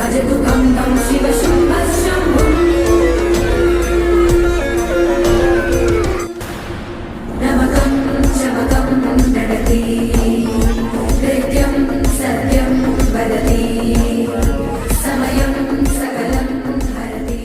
भजतु गं गं शिव शम्भः शम्भुम् नमकं चमकं नडति नित्यं सत्यं वदति समयं सकलं हरति।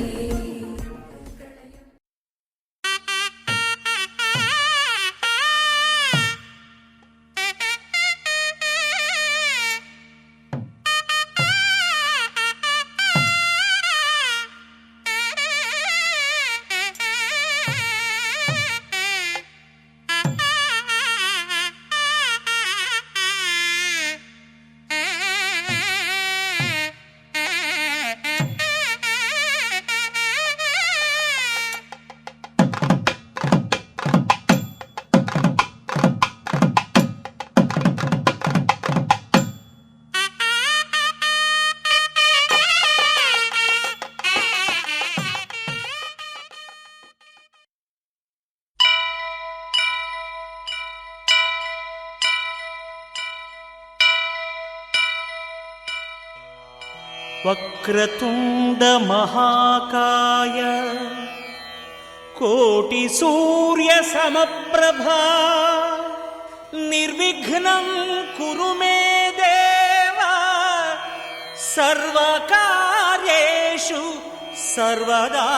वक्रतुंड महाकाय कोटि सूर्य समप्रभा निर्विघ्नं कुरु मे देव सर्वकार्येषु सर्वदा।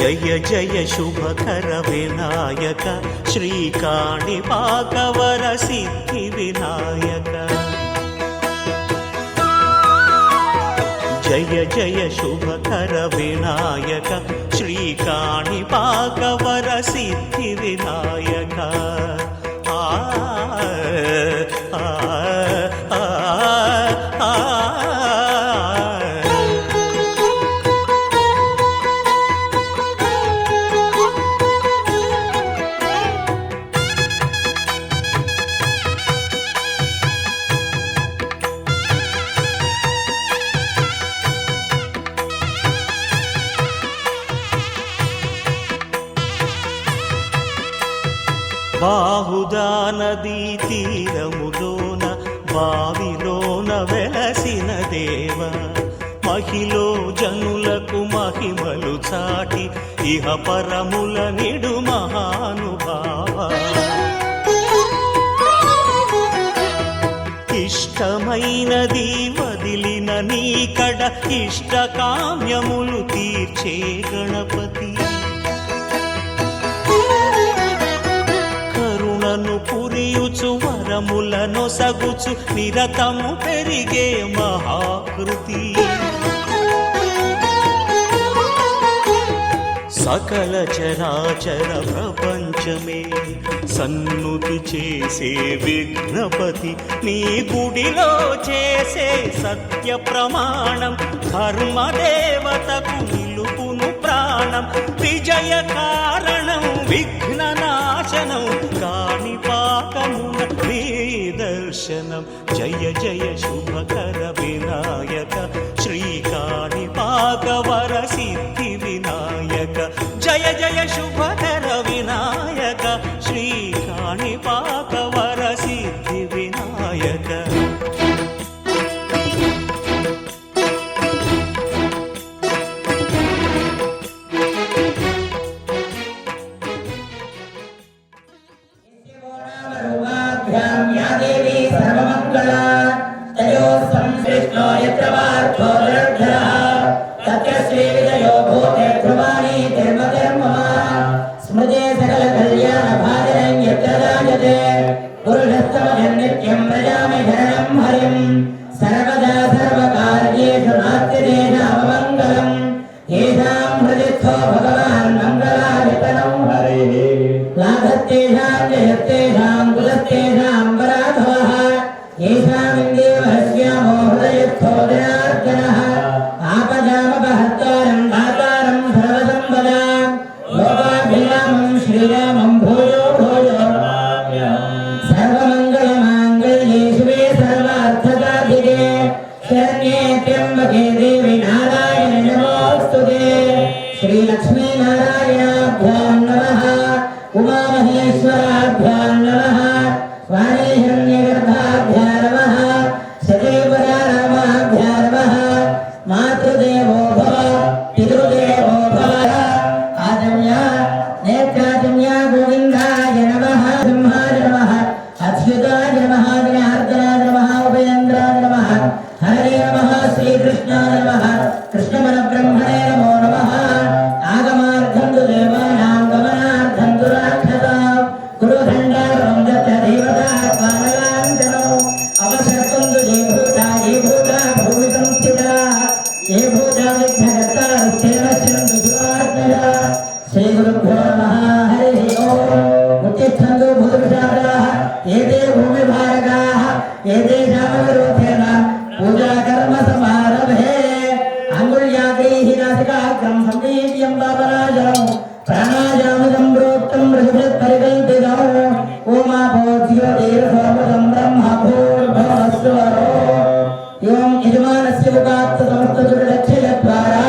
जय जय शुभकर विनायक श्रीकाणिपाकवर सिद्धि विनायक। जय जय शुभकर विनायक श्रीकाणिपाकवर सिद्धि विनायक। బాహుదా నదీ తీరములోన బావిలోన వెలసిన దేవ మహిలో జనులకు మహిమలు చాటి ఇహ పరముల నిడు మహానుభావ। ఇష్టమైనది వదిలిన నీకడ ఇష్ట కామ్యములు తీర్చే గణపతి। పురియుచు వరములను సగుచు నిరతము పెరిగే మహాకృతి। సకల చరాచర ప్రపంచమే సన్నుతి చేసే విఘ్నపతి నీ గుడిలో చేసే సత్య ప్రమాణం ధర్మదేవతకు నిలుపును ప్రాణం విజయ కారణం విఘ్న నాశనం కాణిపాకమున నీ దర్శనం। జయ జయ శుభకర వినాయక శ్రీకాణిపాకవర సిద్ధి వినాయక। జయ జయ శుభకర వినాయక శ్రీకాణిపాకవర సిద్ధి వినాయక। या देवी सर्वमंगला तयो श्रीलक्ष्मीनारायणाभ्यां नमः उमामहेश्वराभ्यां नमः स्वानेहिरण्यगर्भाभ्यां नमः सदेवरामाभ्यां नमः मातृदेवो भव पितृदेवो भव आजम्य नेत्राजम्य गोविन्दाय नमः ब्रह्माय नमः अच्युताय नमः जनार्दनाय नमः उभयेन्द्राय नमः हरे नमः श्रीकृष्णाय नमः कृष्णपरब्रह्मणे नमो नमः आगमार्थं तु देवानां गमनार्थं तु राक्षसां कुरुखण्डारं दत्त देवतात्मानलाञ्छनो अवसर्तं तु ये भूता भूमितं स्थिता ये भूता विघ्नकर्ता रुक्षेण शरन्तु सुरात्मजा श्रीगुरुभ्यो नमः हरिः ओम् उत्तिष्ठन्तु भूतविशाखाः एते भूमिभारकाः एतेषामविरोधेन पूजाकर्म समारभे अंगुल्याग्रैः नासिकाग्रं संवेद्यं पापनाशनं प्राणायामदं प्रोक्तं ऋषभपरिकल्पितम् ओमापोज्योतिर्सोमदं ब्रह्म भूर्भुवस्सुवरो एवं यजमानस्य मुखात् समस्तदुर्लक्ष्यद्वारा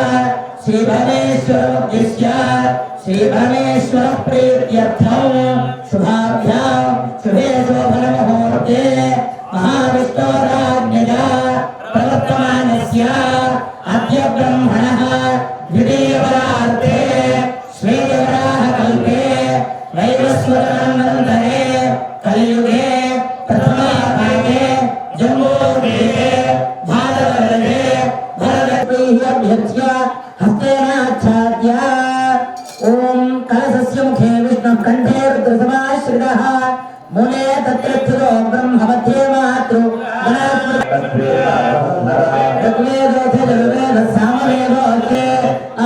श्रीभवेश्वरमुद्दिश्य श्रीभवेश्वरप्रीत्यर्थं शुभाभ्यां शुभे शोभनमुहूर्ते महाविष्णोराज्ञया प्रवर्तमानस्य अद्य ब्रह्मणः द्वितीयवरार्ते श्वेतवराहकल्पे वैवस्वतमन्वन्तरे कलियुगे प्रथमाभागे जम्बूद्वीपे भादवर्षे भरतैः हस्तेनाच्छाद्य ॐ कलशस्य मुखे विष्णुः कण्ठे रुद्रसमाश्रितः मूले तत्र स्थितो ब्रह्ममध्ये मातृ ऋग्वेदोऽथर्ववेदः सामवेदोऽर्थे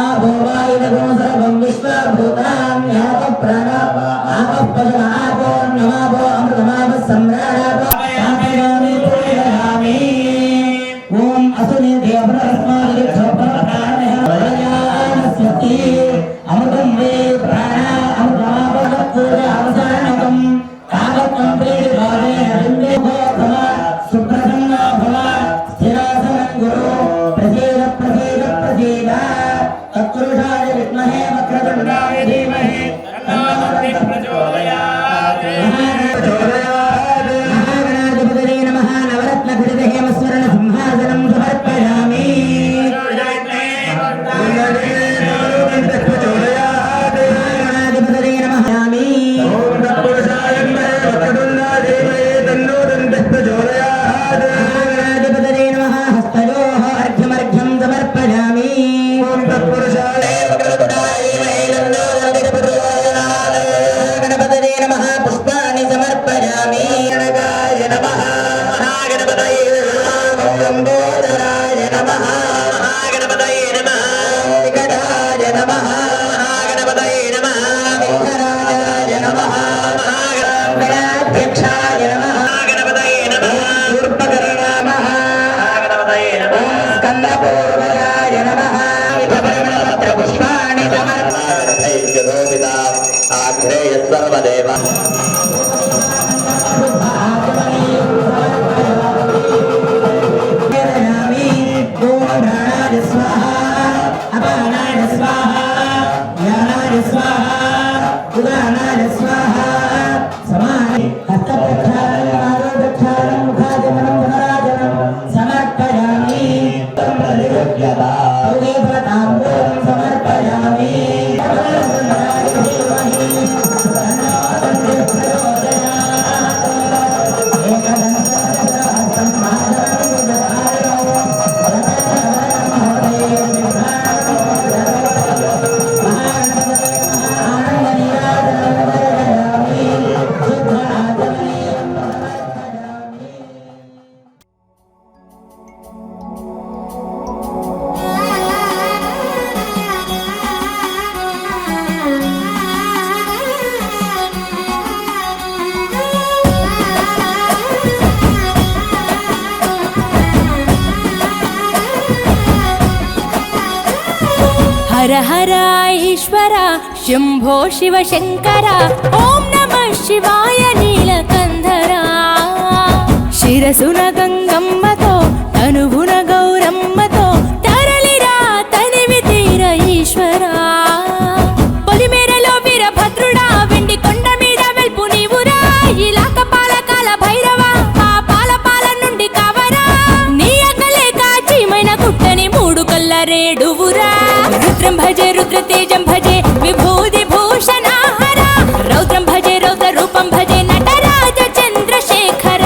आभो वायुर्गुणो सर्वं विश्वभूतान्यापः प्राणाः आपः पशवः आपो नमापो अमृतमापः सम्राडापः शान्तिरामि पूजयामि ॐ असुने देवरस्मादिक्षोपरप्राणः अमृतं वे प्राणा अमृतमापः पूजावसानकम् कामत्वं प्रीतिभावे हरिन्दो भव सुप्रसन्नो भव स्थिरासनं गुरु प्रसीद प्रसीद प्रसीद तत्पुरुषाय विद्महे वक्रतुण्डाय धीमहि तन्नो प्रचोदयात् महागणाधिपतये नमः नवरत्नखचित हेमस्वर्ण सिंहासनं समर्पयामि महागणाधिपतये नमः महागणाधिपतये नमः हस्तयोः अर्घ्यमर्घ्यं समर्पयामि गणपतये नमः पुष्पाणि समर्पयामि गणकाय नमः महागणपतये नमः लम्बोदराय नमः महागणपतये नमः विकटाय नमः महागणपतये नमः विघ्नराजाय नमः गणाध्यक्षाय नमः गणपतये नमः दूर्पकर्णाय नमः गणपतये नमः स्कन्दपूर्वजाय नमः विभवपत्रपुष्पाणि समर्पयामि आग्नेय सर्वदेव हर हर ईश्वर शंभो शिव शंकर ओम नमः शिवाय नीलकंधरा शिरसुन गंगम्मतो तनुगुण गौरम्मतो तरलिरा तनिवितीर ईश्वरा చేసెమురా రుద్రం భజే రుద్ర తేజం భజే విభూది భూషణాహర రౌద్రం భజే రౌద్ర రూపం భజే నటరాజ చంద్రశేఖర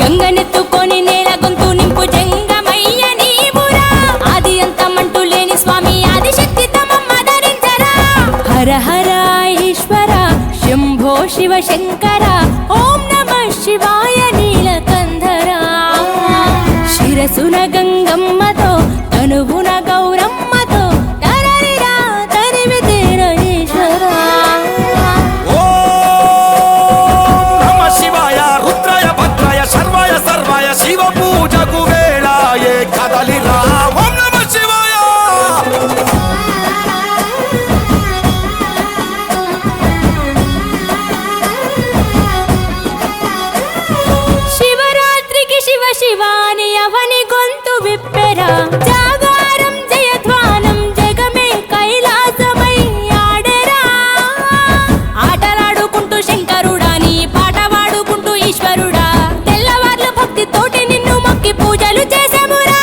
గంగనెత్తుకొని నేల గొంతు నింపు జంగమయ్య నీవురా ఆది అంతమంటూ లేని స్వామి ఆదిశక్తి తమమ్మ ధరించరా హర హర ఈశ్వర శంభో శివ శంకర ఓం నమః శివాయ నీలకంధరా శిరసున గంగమ్మతో తనువున గౌరమ్మతో తరరిరా తరిమితేర ఈశ్వరా నమ శివాయ రుద్రాయ భద్రాయ సర్వాయ సర్వాయ శివ పూజకు వేళాయే కదలిరా ఓం నమ శివాయ శివరాత్రికి శివ శివాని అవని గొంతు విప్పెరా జాగారం జయధ్వానం జగమే కైలాసమై ఆడెరా ఆటలాడుకుంటూ శంకరుడా నీ పాట పాడుకుంటూ ఈశ్వరుడా తెల్లవార్లు భక్తి తోటి నిన్ను మొక్కి పూజలు చేసెమురా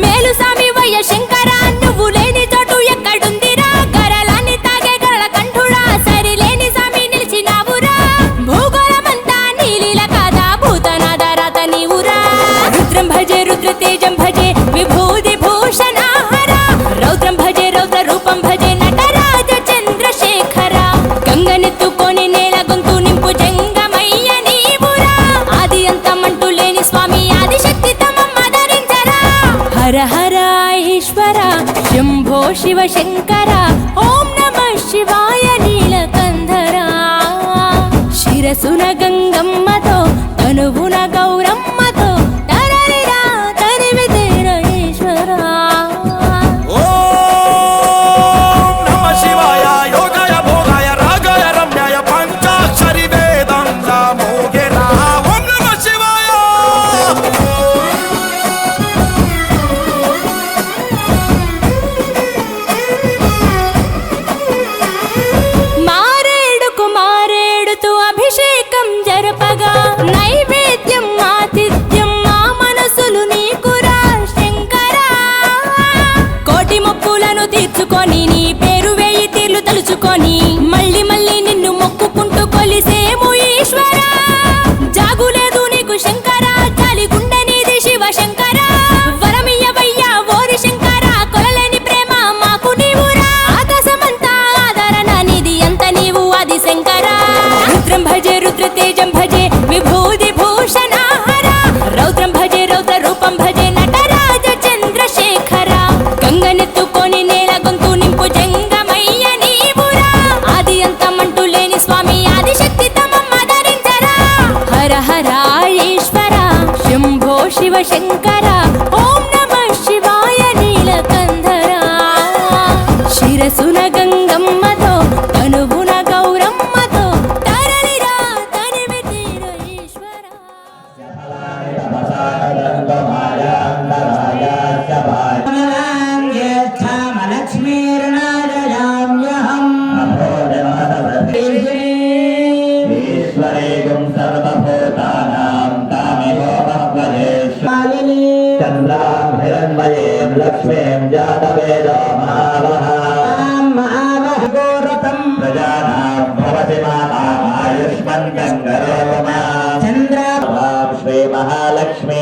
మేలు సామి వయ్య శంకర నువ్వు లేని చోటు ఎక్కడుందిరా గరలాన్ని తాగే గరళ కంఠుడా సరిలేని సామి నిలిచినావురా భూగోళమంతా నీలీల కాదా భూతనాద రాత నీవురా రుద్రం భజే రుద్ర తేజం భజే విభూది భూషణాహర రౌద్రం భజే రౌద్ర రూపం భజే నటరాజ చంద్రశేఖర గంగనెత్తుకొని నేల గొంతు నింపు జంగమయ్య నీవురా ఆది అంతమంటూ లేని స్వామి ఆదిశక్తి తమమ్మ ధరించరా హర హర ఈశ్వర శంభో శివ శంకర ఓం నమః శివాయ నీలకంధరా శిరసున గంగమ్మతో తనువున గౌరమ్మతో తరరిరా తరిమితేర ఈశ్వరా ఓం నమ శివాయ యోగాయ భోగాయ రాగాయ రమ్యాయ పంచాక్షరి వేదంగా మోగెరా ఓం నమ శివాయ మారేడుకు మారేడుతూ అభిషేకం జరపగా నైవేద్యం ఆతిథ్యం మా మనసులు నీకురా శంకరా కోటి మొక్కులను తీర్చుకొని నీ పేరు వేయి తీర్లు తలుచుకొని మళ్ళీ మళ్ళీ నిన్ను మొక్కుకుంటూ కొలిసేము ఈశ్వరా జాగులేదు నీకు శంకరా జాలి గుండె నీది శివ శంకరా వరమియ్యవయ్యా ఓరి శంకరా కొలలేని ప్రేమ మాకు నీవురా ఆకాశమంతా ఆదరణ నీది అంత నీవు ఆది శంకరా రుద్రం భజే రుద్ర తేజం భజే విభూది భూషణాహర రౌద్రం భజే రౌద్ర రూపం భజే నటరాజ చంద్రశేఖర గంగనెత్తుకొని నేల గొంతు నింపు జంగమయ్య నీవురా ఆది అంతమంటూ లేని స్వామి ఆదిశక్తి తమమ్మ ధరించరా హర హర ఈశ్వర శంభో శివ శంకర ఓం నమః శివాయ నీలకంధరా శిరసున గంగమ్మతో తనువున గౌరమ్మతో తరలిరా తనిమితేర ఈశ్వరా ఈశ్వరేగం సర్వభూతానాం తామేవ భగవదేశ్వరిణి చంద్రాం హిరణ్మయీం లక్ష్మీం జాతవేదో మహావహగోరతం ప్రజానాం భవతి మాతా ఆయుష్మంతం గరోమా చంద్రాం శ్రీ మహాలక్ష్మీ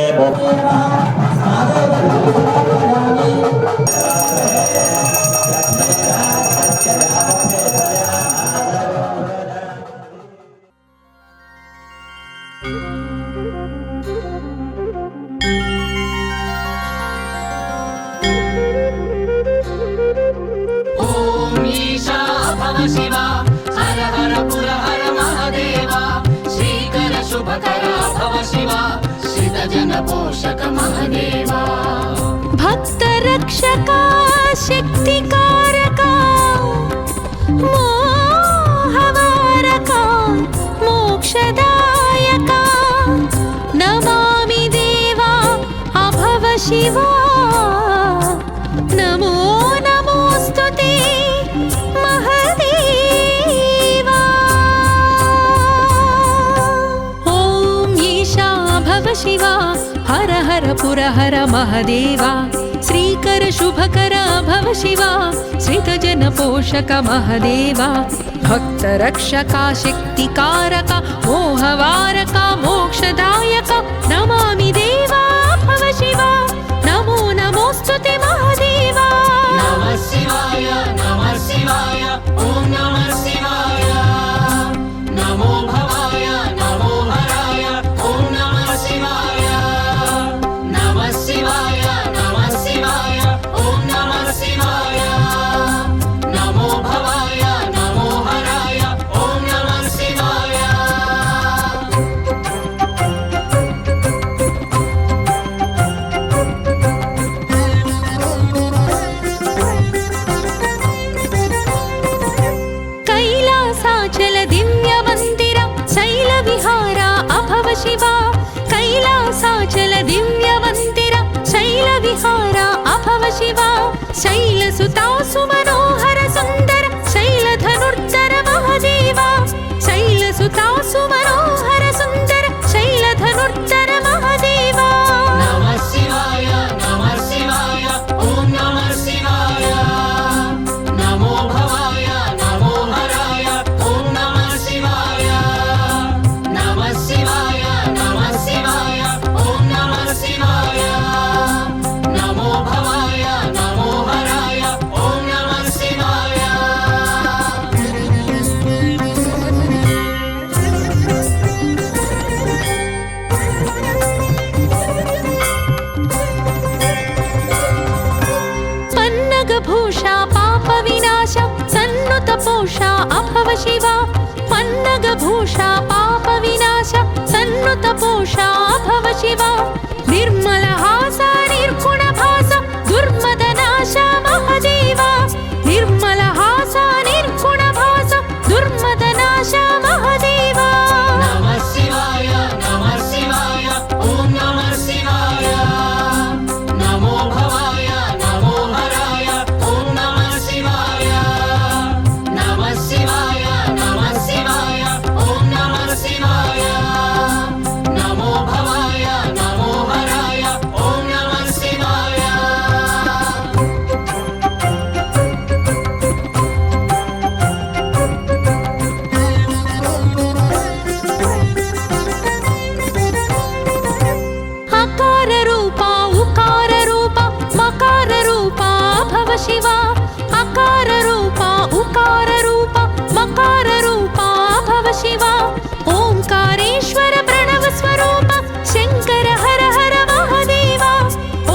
ॐ ईशा भव शिवा हर हर पुर हर महादेवा श्रीकर शुभकरा भव शिवा श्रितजन पोषक महादेवा भक्त रक्षका शक्तिकारका मोहवारका मोक्षदायका नमामि देवा अभव शिवा नमो नमोस्तुते महादेवा ॐ ईशा भव शिवा हर हर पुर हर महादेवा श्रीकर श्रीकर शुभकर भव शिवा श्रितजन पोषक महदेवा भक्तरक्षका शक्तिकारक मोहवारक मोक्षदायक नमामि देवा भव शिवा नमो नमोस्तुते महादेवा नमः शिवाय ॐ नमः शिवाय नमो भवाय नमो हराय ॐ नमः शिवाय नमः शिवाय ॐ नमः शिवाय नमो भवाय नमो हराय ॐ नमः शिवाय कैलासाचल दिव्य मंदिर शैल विहारा अभव शिवा कैलासाचल दिव्य मंदिर शैल विहारा अभव शिवा शैलसुता सुमनोहर सुंदर शैल धनुर्धर महादेवा शैलसुता सुमनोहर सुंदर शैल धनुर्धर महादेवा नमः शिवाय ॐ नमः शिवाय नमो भवाय नमो हराय ॐ नमः शिवाय नमः शिवाय ॐ नमः शिवाय नमो भवाय नमो हराय ॐ नमः शिवाय पन्नगभूषा पाप विनाश सन्नुत पोषा अभव शिवा पन्नगभूषा पाप विनाश सन्नुत पोषा अभव शिवा निर्मल हास निर्गुण भास दुर्मदनाश महादेवा निर्मल हास निर्गुण भास दुर्मदनाश महादेवा नमः शिवाय ॐ नमः शिवाय नमो भवाय नमो हराय ॐ नमः शिवाय नमः शिवाय ॐ नमः शिवाय नमो भवाय नमो हराय ॐ नमः शिवाय अकार रूपा उकार रूपा मकार रूपा भव शिवा अकार रूपा उकार रूपा मकार रूपा भव शिवा ओंकारेश्वर प्रणव स्वरूप शंकर हर हर महादेवा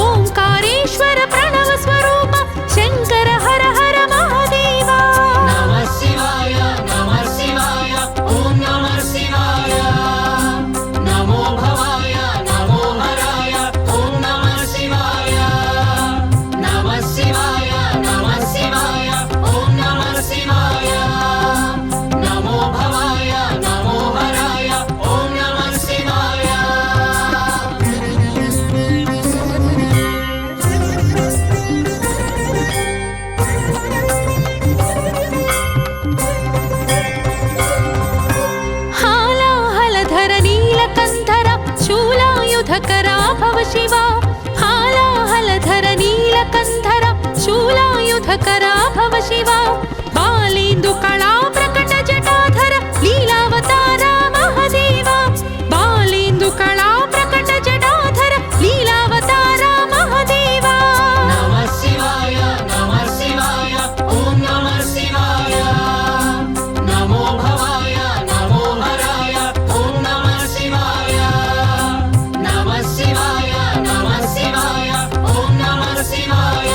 ओंकारेश्वर प्रणव स्वरूप शंकर हर हर महादेवा नमः शिवाय ॐ नमः शिवाय नमो भवाय नमो हराय ॐ नमः शिवाय नमः शिवाय ॐ नमः शिवाय नमो भवाय नमो हराय ॐ नमः शिवाय हालाहलधर नीलकंधर शूलायुधकर भव शिवा हालाहलधर नीलकंधर शूलायुधकर भव शिवा बालेन्दु कला प्रकट जटाधर लीलावतार महादेवा बालेन्दु कला प्रकट जटाधर लीलावतार महादेवा नमः शिवाय ॐ नमः शिवाय नमो भवाय नमो हराय ॐ नमः शिवाय नमः शिवाय ॐ नमः शिवाय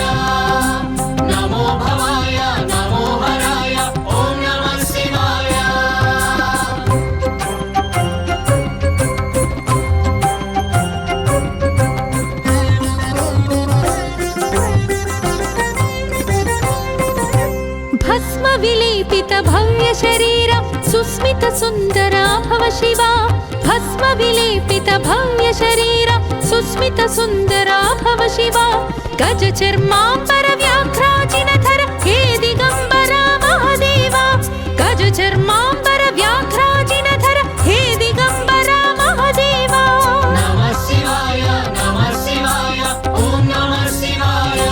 नमो भवाय नमो हराय ॐ नमः शिवाय भस्म विलेपित भव्य शरीर सुस्मित सुंदर भव शिवा भस्म विलेपित भव्य शरीर सुस्मित सुंदर भव शिवा गज चर्मांबर व्याघ्राजिनधर हे दिगंबर महादेवा गज चर्मांबर व्याघ्राजिनधर हे दिगंबर महादेवा नमः शिवाय ॐ नमः शिवाय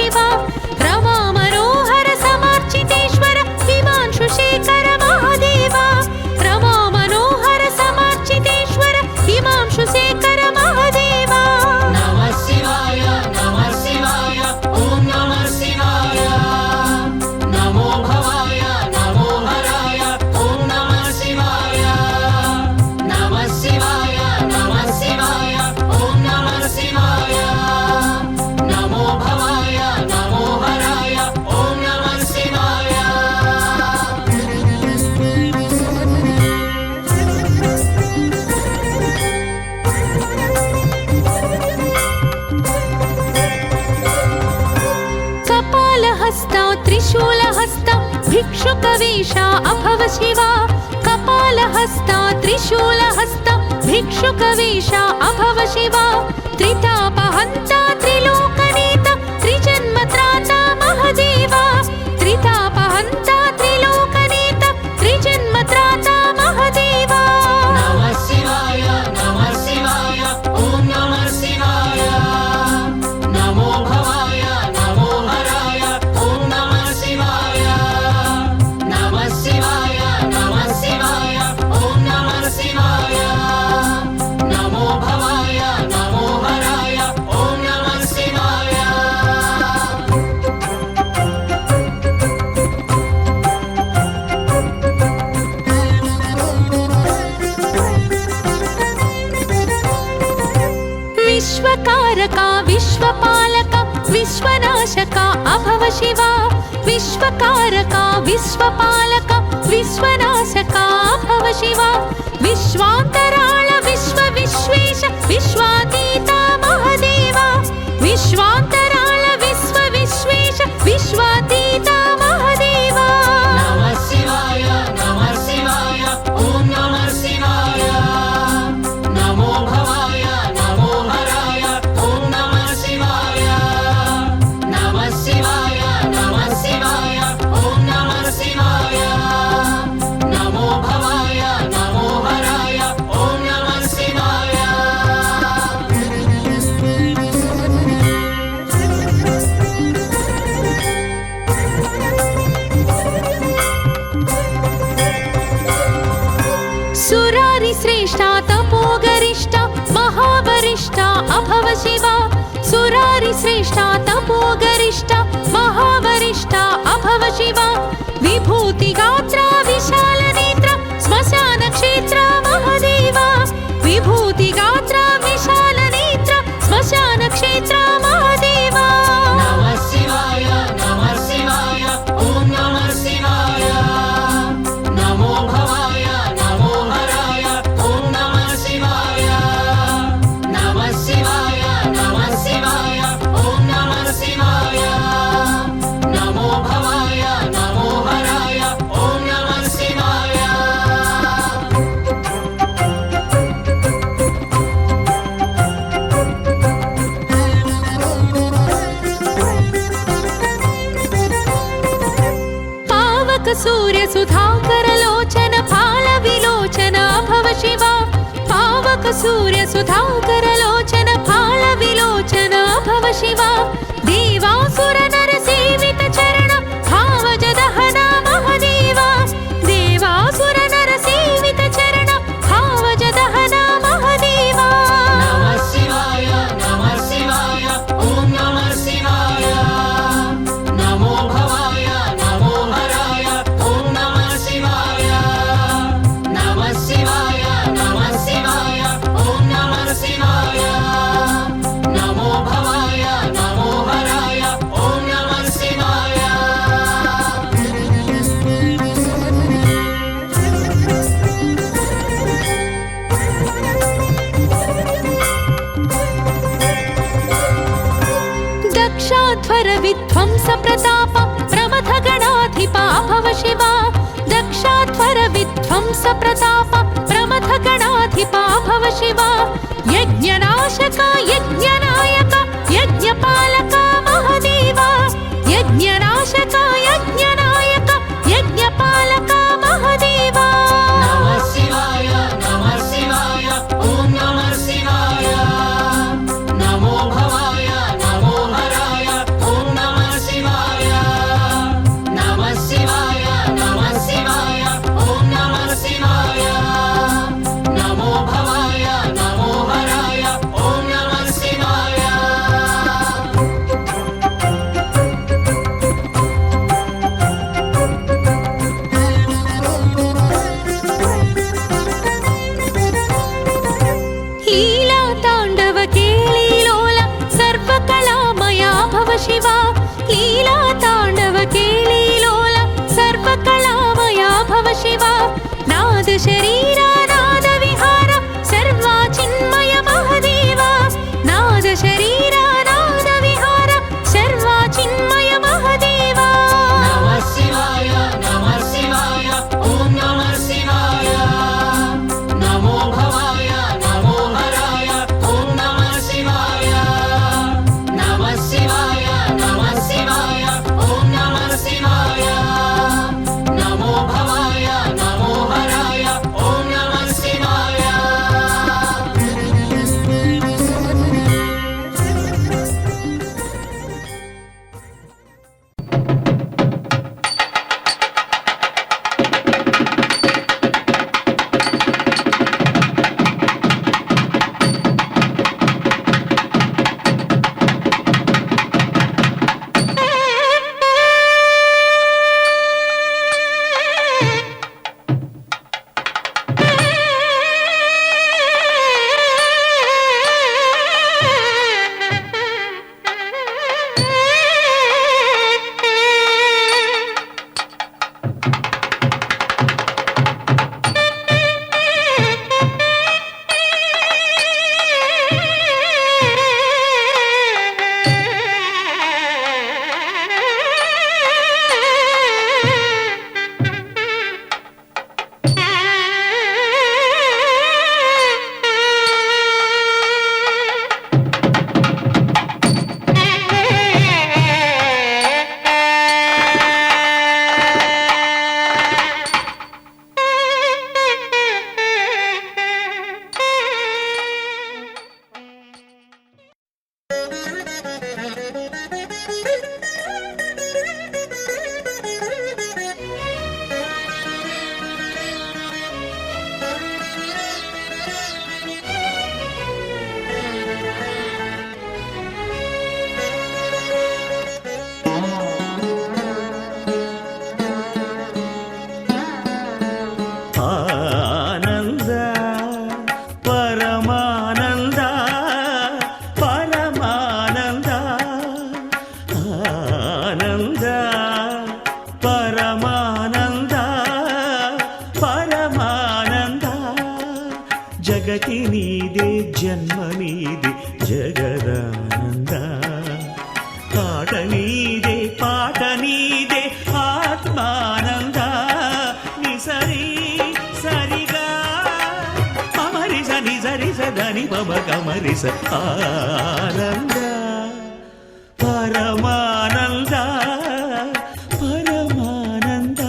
शिव रमा मनोहर समर्चितेश्वर हिमांशु शेखर महादेव रमा मनोहर समर्चितेश्वर हिमांशु शेखर महादेव नमः शिवाय ॐ नमः शिवाय नमो भवाय नमो हराय ॐ नमः शिवाय नमः शिवाय ॐ नमः शिवाय नमो भवाय नमो हराय ॐ नमः शिवाय कपालहस्ता त्रिशूलहस्ता भिक्षुकवेषा अभव शिवा कपालहस्ता त्रिशूलहस्ता भिक्षुकवेषा अभव शिवा त्रितापहन्ता त्रिलोकनेता त्रिजन्मत्राता महादेवा त्रितापहन्ता त्रिलोकनेता त्रिजन्मत्राता महादेवा नमः शिवाय ॐ नमः शिवाय नमो भवाय नमो हराय ॐ नमः शिवाय नमः शिवाय ॐ नमः शिवाय नमो भवाय नमो हराय ॐ नमः शिवाय विश्वकारका विश्वपालका विश्वनाशका अभव शिवा विश्वकारका विश्वपालका विश्वनाशका अभव शिवा विश्वान्तराळ विश्वेश विश्वातीता महादेवा विश्वान्तराळ विश्वेश विश्वातीता महादेवा नमः शिवाय ॐ नमः शिवाय नमो भवाय नमो हराय ॐ नमः शिवाय नमः शिवाय ॐ नमः शिवाय नमो भवाय नमो हराय ॐ नमः शिवाय सुरारि श्रेष्ठा तपोगरिष्ठा महावरिष्ठा अभव शिवा सुरारि श्रेष्ठा तपोगरिष्ठा महावरिष्ठा अभव शिवा विभूति गात्रा विशाल नेत्र स्मशान क्षेत्र महादेवा विभूति गात्रा विशाल नेत्र स्मशान क्षेत्र महादेवा नमः शिवाय ॐ नमः शिवाय नमो भवाय नमो हराय ॐ नमः शिवाय नमः शिवाय ॐ नमः शिवाय नमो भवाय नमो हराय ॐ नमः शिवाय पावक सूर्य सुधाकर लोचन फाल विलोचन अभव शिवा पावक सूर्य सुधाकर लोचन फाल विलोचन अभव शिवा देवासुर नर सेवित चरण भावज दहन महादेवा देवासुर नर सेवित चरण भावज दहन महादेवा नमः शिवाय ॐ नमः शिवाय नमो भवाय नमो हराय ॐ नमः शिवाय नमः शिवाय ॐ नमः शिवाय नमो भवाय नमो हराय ॐ नमः शिवाय दक्षाध्वर विध्वंस प्रताप प्रमथ गणाधिपा भव शिवा दक्षाध्वर विध्वंस प्रताप प्रमथ गणाधिपा भव शिवा यज्ञनाशक यज्ञनायक यज्ञपालक महादेवा यज्ञनाशक यज्ञनायक यज्ञपालक महादेवा नमः शिवाय ॐ नमः शिवाय नमो भवाय नमो हराय ॐ नमः शरीरा नाद विहार सर्वा चिन्मय महदेवा नाद शरीरा नाद विहार सर्वा चिन्मय महदेवा नमः शिवाय ॐ नमः शिवाय नमो भवाय नमो हराय ॐ नमः शिवाय नमः शिवाय ॐ नमः शिवाय नमो भवाय नमो हराय ॐ नमः शिवाय ಆನಂದ ಪರಮಾನಂದ ಪರಮಾನಂದ ಆನಂದ ಪರಮಾನಂದ ಪರಮಾನಂದ ಜಗತಿ ನೀದೆ ಜನ್ಮ ನೀದೆ ಜಗದಾನಂದ ಪಾಠ ನೀದೆ ಪಾಠ ನೀದೆ ಆತ್ಮಾನಂದ ನಿಸರಿ ಸರಿಗಾ ಅಮರಿಸ ನಿಸರಿಸ ಧನಿ ಪಮ ಕಮರಿಸ ಆನಂದ ಪರಮಾನಂದ ಪರಮಾನಂದ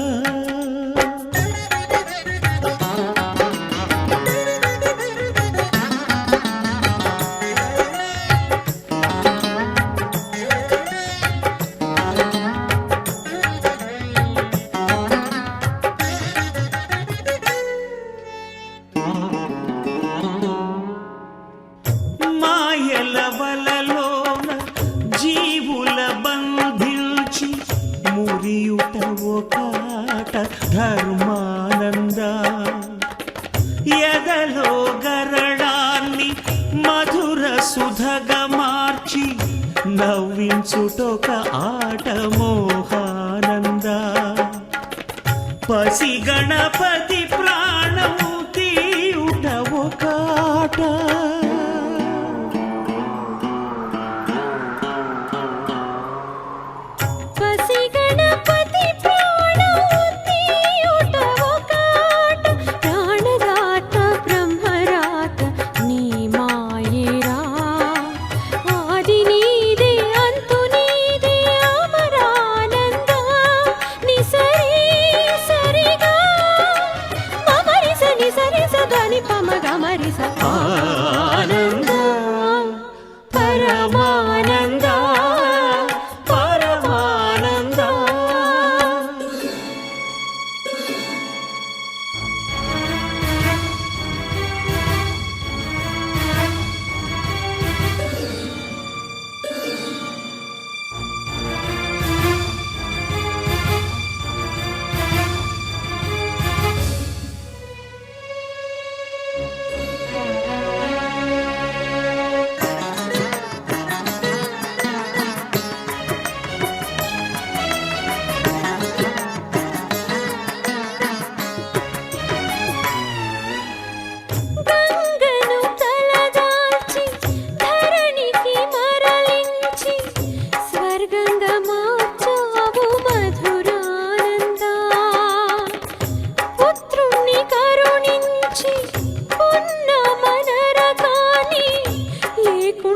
మాయల వలలోన జీవుల బంధించి మురియుట ఒకాట ధర్మానంద ఎదలో గరడాన్ని మధుర సుధగా మార్చి నవ్వించుటొక ఆట మోహానంద పసి గణపతి ప్రాణము తీయుట ఒకాట పసి గణపతి ప్రాణము తీయుట ఒకాట ప్రాణదాత బ్రహ్మరాత నీ మాయేరా ఆది నీదే అంతు నీదే అమరానంద నిసరి సరిగా మమరిస నిసరిస ధని పమ గమరిస ఆ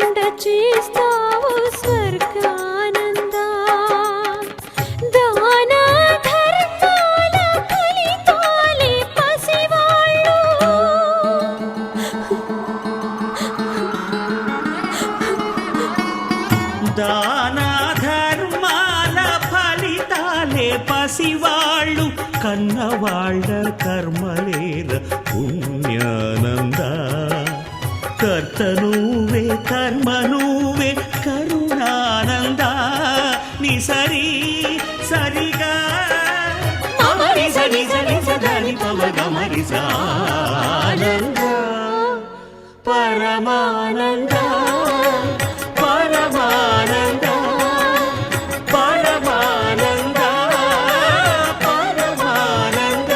లేకుండా చేస్తావు స్వర్గానందా దాన ధర్మాల ఫలితాలే పసివాళ్ళు దాన ధర్మాల ఫలితాలే పసివాళ్ళు కన్నవాళ్ళ కర్మలేర పుణ్యానంద కర్త నువ్వే కర్మ నువ్వే కరుణానంద ని సరి సరిగా మమరి సరి సరి సదని పమగమరి సానంద పరమానంద పరమానంద పరమానంద పరమానంద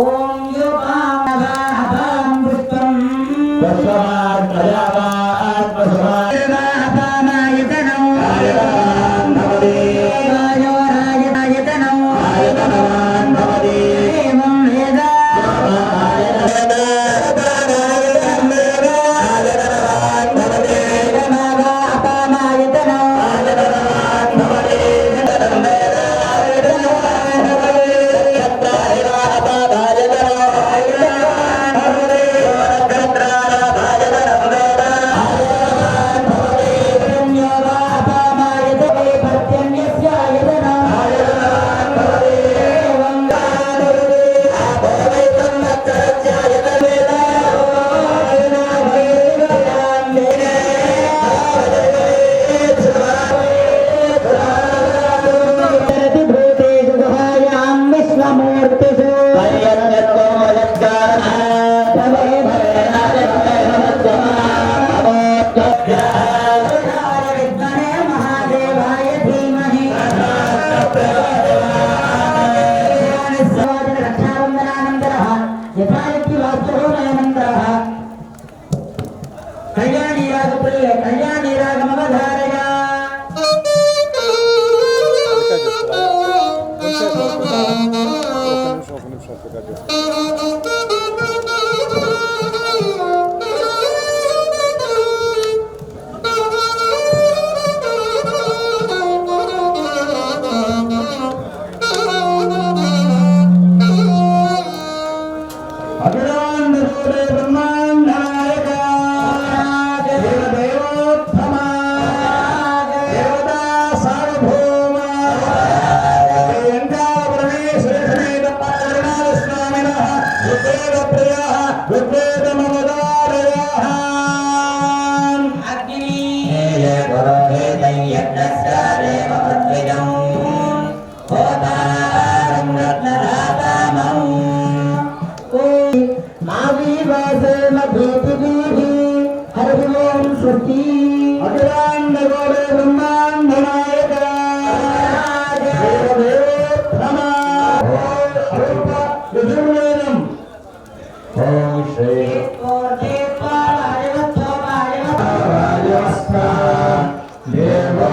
ఓం యోపామవాహం పుష్పం పుష్పమాన్ ప్రజావాన్ పుష్పమాయతనం ఆయతనవాన్ భవతి రాజోరాయతనం ఆయతనవాన్ భవతి ఏవం వేద కళ్యాణి రాగప్రియ కళ్యాణి రాగమవధారయ దేవో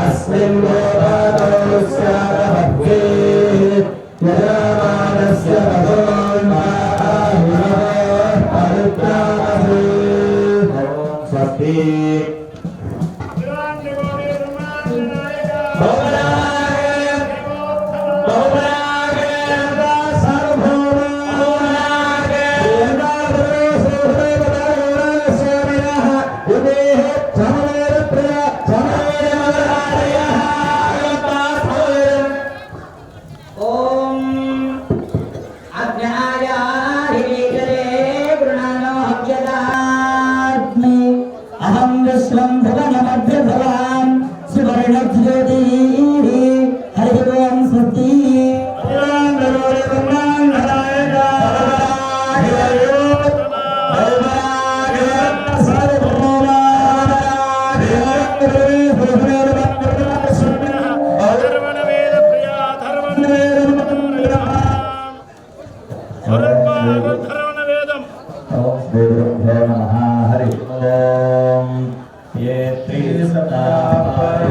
अस्मिन् लोकादौ स्यादभक्ति यजमानस्य स्वस्ति अहं विश्वं भुवनमध्यभवान् सुवर्णज्योतिः हरिः ओं स्वस्ति ये त्रिसतापाय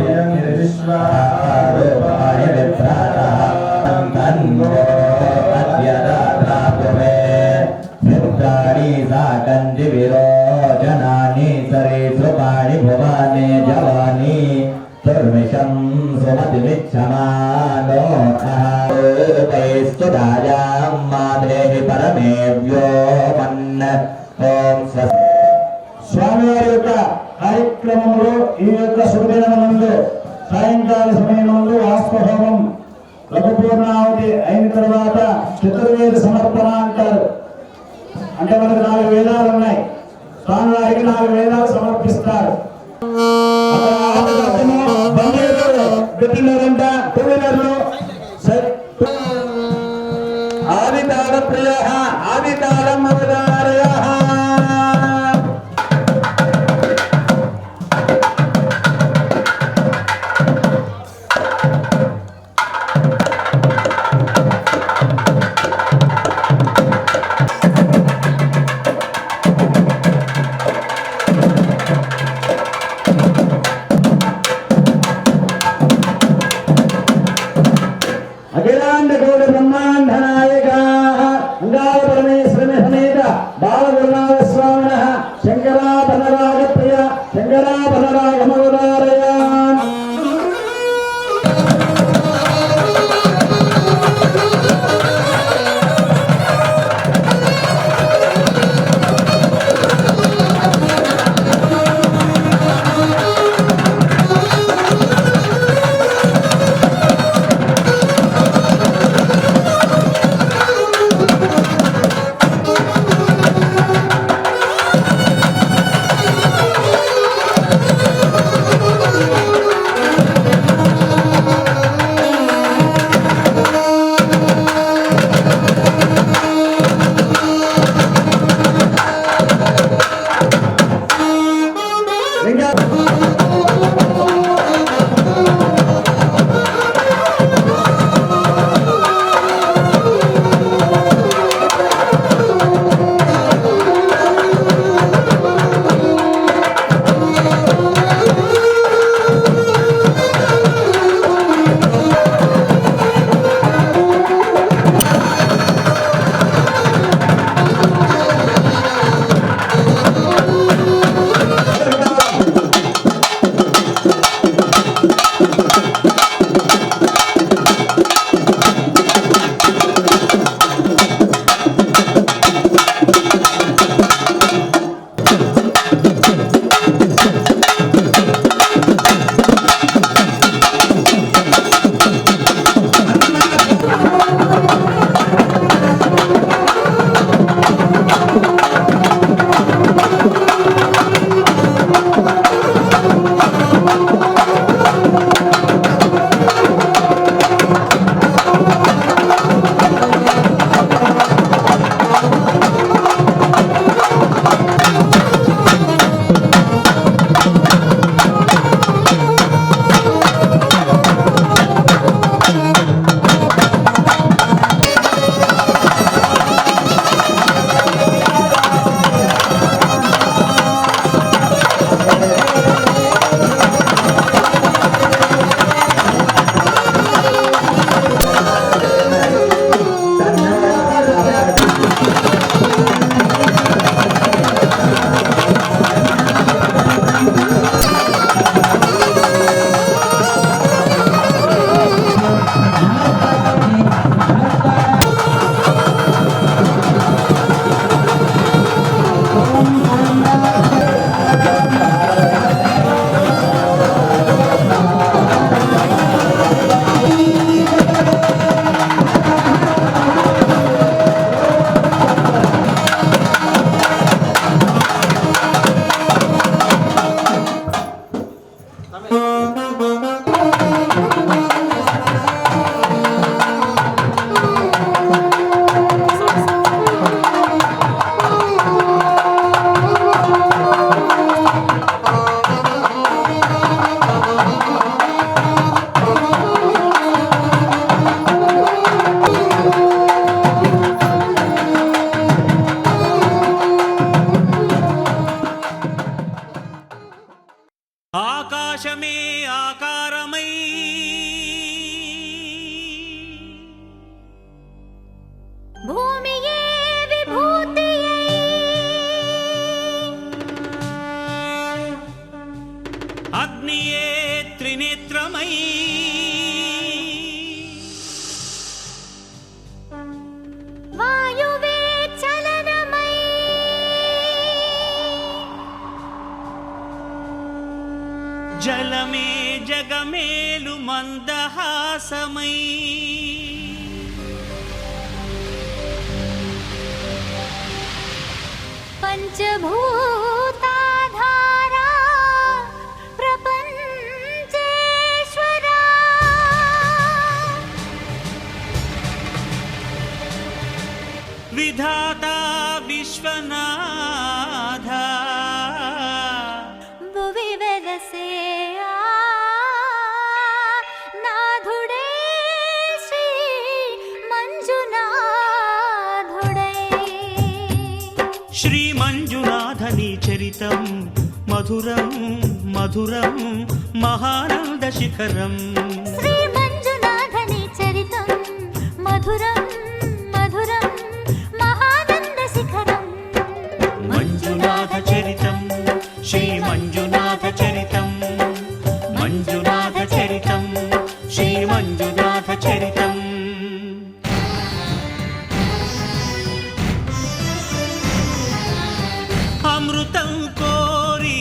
विप्रातः तन्नो अद्यदात्रापुमे मित्राणि साकञ्जिविरो जनानि सरेसुपाणि भुवानि जवानि दुर्मिषं सुमतिमिच्छमानो अहैस्तुदायां माधेहि परमेव्यो मन् ओं స్వామివారి యొక్క కార్యక్రమంలో ఈ యొక్క శుభదినమునందు సాయంకాల సమయంలో ఆస్పహోమం లఘుపూర్ణావతి అయిన తర్వాత చతుర్వేద సమర్పణ అంటారు. అంటే మనకు 4 వేదాలు ఉన్నాయి. స్వామివారికి 4 వేదాలు సమర్పిస్తారు. పెట్టినారంట టూవీలర్లు ఆదితాళ ప్రియ ఆదితాళం అవతారయ అఖిలాండ కోటి బ్రహ్మాండ నాయక అంగాల పరమేశ్వరుని సమేత బాలగురునాథ స్వామిన శంకరాభరణరాజ ప్రియ శంకరాభరణరాగమవతారయ ఆకాశమే ఆకారమై భూమియే విభూతియై అగ్నియే త్రినేత్రమై వాయువే చలనమై జలమే జగమేలు మందహాసమై పంచభూతాధారా ప్రపంచేశ్వరా విధాత విశ్వనాథ భువి వెలసే నాథుడే శ్రీ మంజునాథుడై శ్రీ మంజునాథని చరితం మధురం మధురం మహానంద శిఖరం శ్రీ మంజునాథని చరితం మధురం మధురం మహానంద శిఖరం మంజునాథ చరితం శ్రీ మంజునాథ చరితం మంజునాథ చరితం శ్రీ మంజునాథ చరితం అమృతం కోరి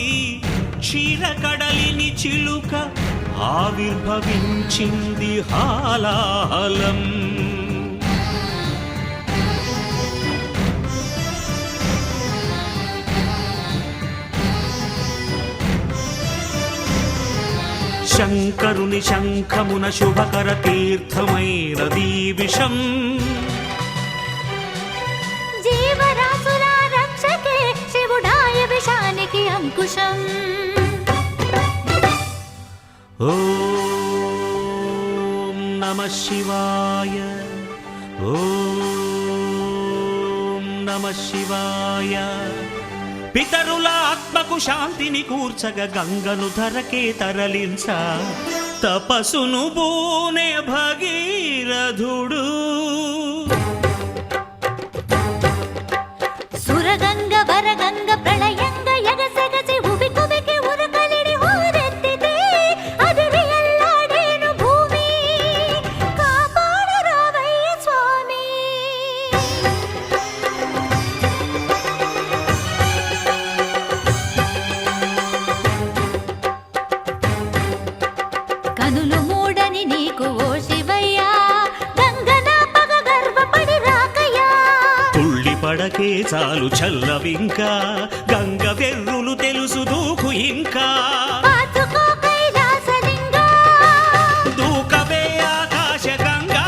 క్షీరకడలిని చిలుక ఆవిర్భవించింది హాలాహలం శంకరుని శంఖమున శుభకర తీర్థమైనదీ విషం జీవరాశుల రక్షకే శివుడాయ విషానికి అంకుశం ఓం నమః శివాయ ఓం నమః శివాయ పితరుల ఆత్మకు శాంతిని కూర్చగ గంగను ధరకే తరలించ తపసును బూనే భగీరథుడు సురగంగ వరగంగ ప్రళయంగ ఎగసెగసి ఉబి కుబికి ఉరకలిడి ఊరెత్తితే అదిరి ఎల్లాడేను భూమి కాపాడరావయ్య స్వామి కనులు మూడని నీకు ఓ శివయ్యా గంగన పగ గర్వపడి రాకయ్యా తుళ్ళి పడకే చాలు చల్లవింకా గంగ వెర్రులు తెలుసు దూకు ఇంకా పాతుకో కైలాసలింగా దూకవే ఆకాశ గంగా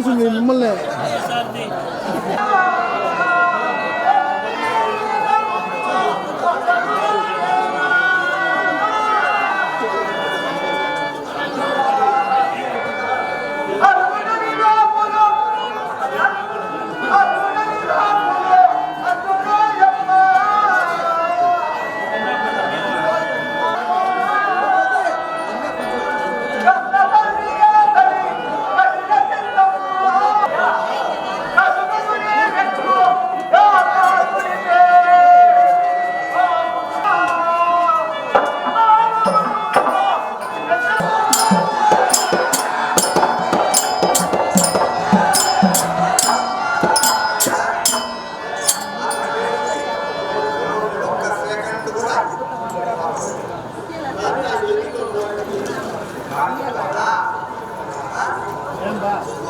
చూసింది మిమ్మల్ని.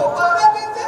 ఉపగతించే